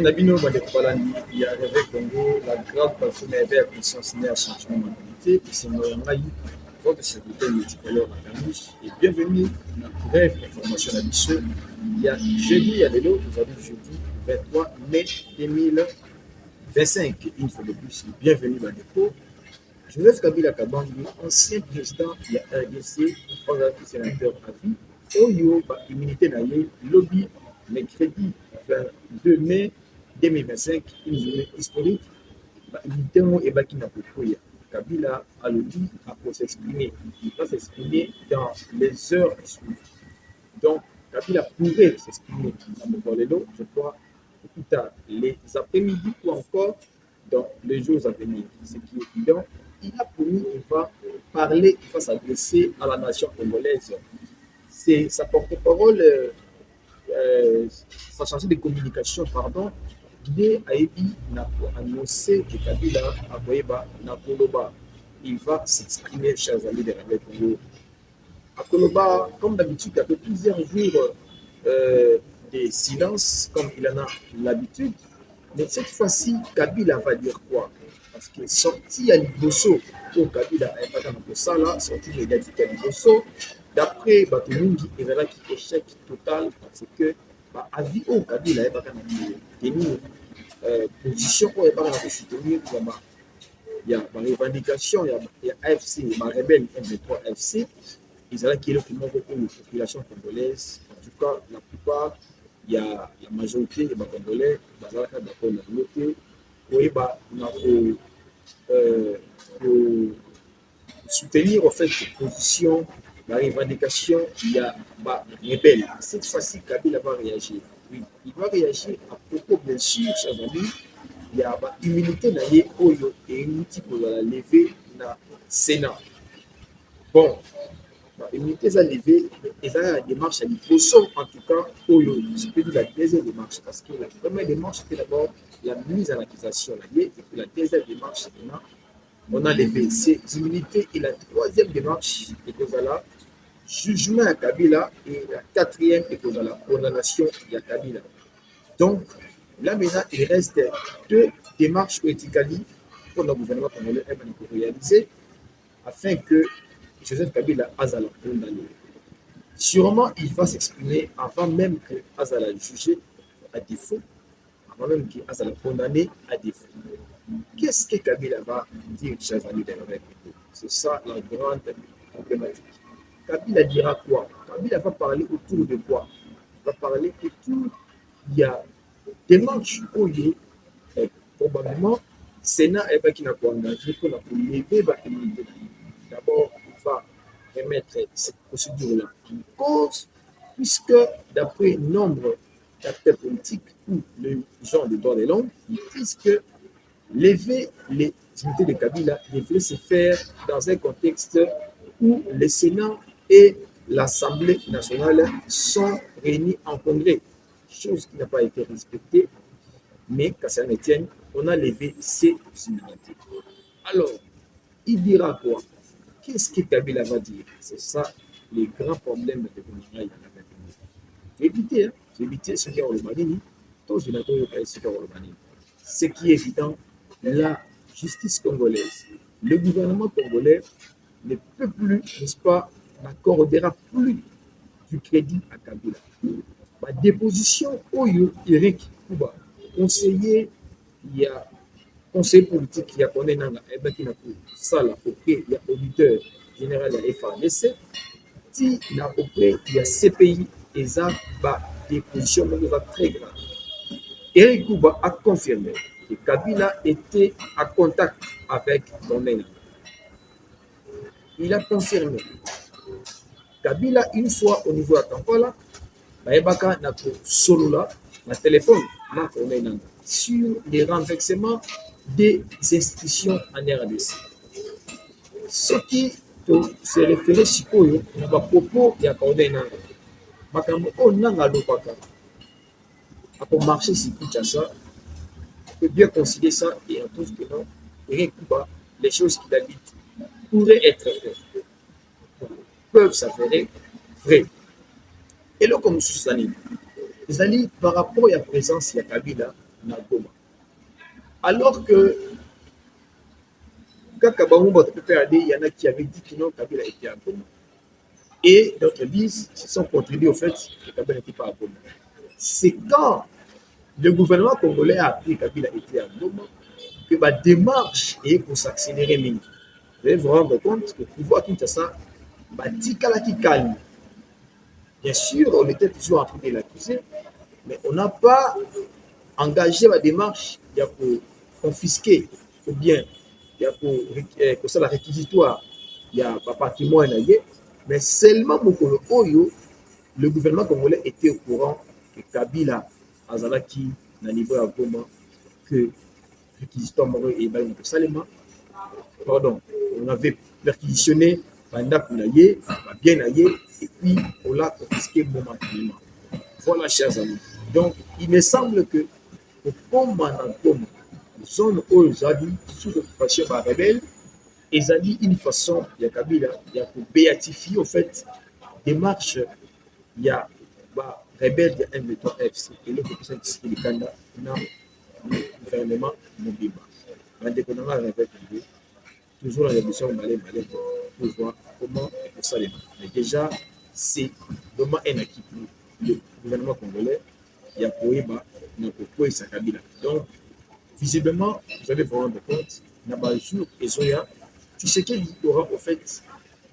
Nabino, il y a avec Congo, la grande personne avait apprécié un changement de mentalité, et c'est Moyanaï, votre serviteur multicolore à Camus, et bienvenue dans la brève information à Bissau. Il y a jeudi, il y a des lots, aujourd'hui jeudi 23 mai 2025, une fois de plus, bienvenue dans le dépôt. Joseph Kabila Kabangi, ancien président de la RDC, aujourd'hui sénateur à vie, Oyo, immunité naïe, lobby, mercredi 22 mai 2025, une journée historique, Mitemo et Bakina Pokoya. Kabila a le dit, pour s'exprimer. Il va s'exprimer dans les heures suivantes. Donc, Kabila pourrait s'exprimer dans le Bolélo, je crois, plus tard, les après-midi ou encore dans les jours à venir. Ce qui est évident, il a promis qu'il va parler, il va s'adresser à la nation congolaise. C'est sa porte-parole, sa chargée de communication, pardon, il a annoncé que Kabila a Nakoloba. Il va s'exprimer, chers amis de la Congo. À Koloba, comme d'habitude, il y a plusieurs jours de silence, comme il en a l'habitude. Mais cette fois-ci, Kabila va dire quoi? Parce que sorti à Liboso, pour Kabila n'est pas dans ça là, sorti médiatique à Liboso, d'après Batomungi, il y a qui échec total parce que avis au Kabila n'est pas dans tenir position pour ne pas soutenir. Il y a ma revendication, il y a AFC, ma rebelle M23 FC. Ils ont qui est le plus pour la population congolaise. En tout cas, la plupart, il y a la majorité des Congolais, d'accord dans l'autre, oui, pour soutenir en fait cette position, la revendication, il y a rebelle. Cette fois-ci, Kabila va réagir. Oui, il va réagir à propos, bien sûr, chers amis, il y a l'immunité naïe Oyo et une pour la lever dans le Sénat. Bon, l'immunité est levée, et ça la démarche à l'hyposo, en tout cas, Oyo. Je peux dire la deuxième démarche, parce que la première démarche, c'était d'abord la mise en accusation, et puis la deuxième démarche, on a levé ces immunités, et la troisième démarche, c'est là, jugement à Kabila, et la quatrième, c'est la condamnation à Kabila. Donc, là maintenant, il reste deux démarches éthiques pour le gouvernement congolais pour réaliser afin que Joseph Kabila Azala condamné. Sûrement, il va s'exprimer avant même que Azala jugé à défaut, avant même qu'Azala condamné à défaut. Qu'est-ce que Kabila va dire, chers amis de la République? C'est ça la grande problématique. Kabila dira quoi? Kabila va parler autour de quoi? Il va parler autour, il y a des manches où il est probablement Sénat et qui n'a pas engagé pour lever l'immunité. D'abord, il va remettre cette procédure-là en cause, puisque d'après nombre d'acteurs politiques ou les gens de droits de l'homme, ils disent que lever les immunités de Kabila devrait se faire dans un contexte où le Sénat et l'Assemblée nationale sont réunis en congrès, chose qui n'a pas été respectée, mais qu'à ça ne tienne, on a levé ces immunités. Alors, il dira quoi? Qu'est-ce que Kabila va dire? C'est ça les grands problèmes de l'économie. Éviter ce qui est au Mali, ce qui est évident, la justice congolaise, le gouvernement congolais ne peut plus, n'est-ce pas, n'accordera plus du crédit à Kabila. Ma déposition, Oyo Eric Kuba, conseiller, il y a conseiller politique qui a connu dans la ça là, il y a auditeur général de la FARDC, il y a CPI et ça, des positions très graves. Eric Kuba a confirmé que Kabila était en contact avec Donena. Il a confirmé. Kabila, une fois au niveau de Kampala, Baebaka n'a pas solo là, le téléphone, sur les renversements des institutions en RDC. Ce qui se référait Sikoyo, n'a pas propos et à Kaudena. Makambo, on a un lopaka. Pour marcher sur Kinshasa, on peut bien considérer ça et en tout que non, et Kuba, les choses qu'il a dites pourraient être vraies, peuvent s'avérer vraies. Et là, comme Susani, par rapport à la présence de Kabila na Goma. Alors que quand Kabango il y en a qui avaient dit que non, Kabila était à Goma. Et d'autres disent, se sont contribués au fait que Kabila n'était pas à Goma. C'est quand le gouvernement congolais a appris que Kabila était à Goma que la démarche est pour s'accélérer. Vous allez vous rendre compte que le pouvoir Kinshasa, Tika qui calme. Bien sûr, on était toujours en train de l'accuser, mais on n'a pas engagé la démarche pour confisquer ou bien pour ça la réquisitoire, il y a patrimoine, mais seulement pour Oyo, le gouvernement congolais était au courant que Kabila Azalaki na niveau à Goma que réquisitoire Moro et Baïn Salema, pardon, on avait perquisitionné pendant qu'on a bien aillé, et puis on l'a confisqué momentanément. Voilà, chers amis. Donc, il me semble que au Goma, zone où ils ont dit sous occupation par rebelle, ils ont dit une façon, il y a Kabila, il y a pour béatifier, en fait, des marches, il y a rebelle de M23FC, et le professeur qui est le Canada, dans le gouvernement Mobimba. On a découvert la rebelle toujours la révolution malais pour voir comment ça les. Mais déjà, c'est vraiment un acquis pour le gouvernement congolais. Il y a Koeba, Nakoko et Sakabila. Donc, visiblement, vous allez vous rendre compte, Nabajour et Zoya, tout ce qu'il y aura, au fait,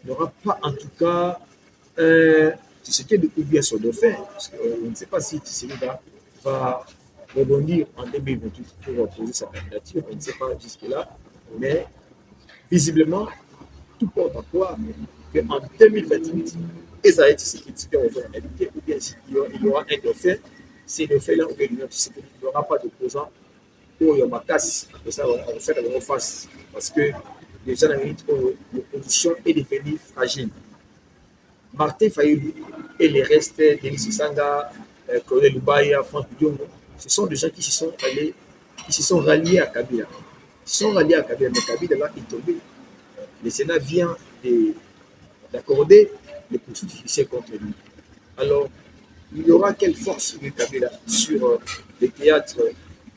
n'aura pas en tout cas tout ce qui est de bien son dauphin. Parce qu'on ne sait pas si Tshisekedi va rebondir en 2028 pour poser sa candidature. On ne sait pas jusque-là. Mais visiblement, tout porte à croire qu'en 2028, Esaïe Tshisekedi va habiter, ou bien s'il y aura un dauphin, ces dauphins-là, il n'y aura pas d'opposant pour Yomakas, ça on fait la face, parce que déjà dans l'opposition est devenue fragile. Martin Fayulu et les restes, Denis Sanga, Colonel Lubaya, Franck Diongo, ce sont des gens qui se sont ralliés à Kabila. Ils se sont ralliés à Kabila, mais Kabila là est tombé. Le Sénat vient d'accorder les poursuites judiciaires contre lui. Alors, il y aura quelle force de Kabila sur les théâtres,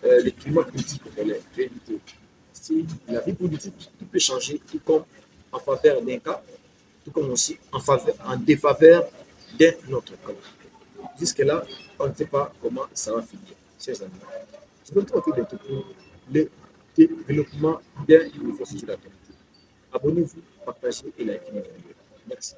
les climats politiques congolais? La vie politique, tout peut changer, tout comme en faveur d'un cas, tout comme aussi en défaveur d'un autre cas. Jusque-là, on ne sait pas comment ça va finir, chers amis. Je vous retrouve bientôt pour le développement d'un nouveau sujet d'actualité. Abonnez-vous, partagez et likez mes vidéos. Merci.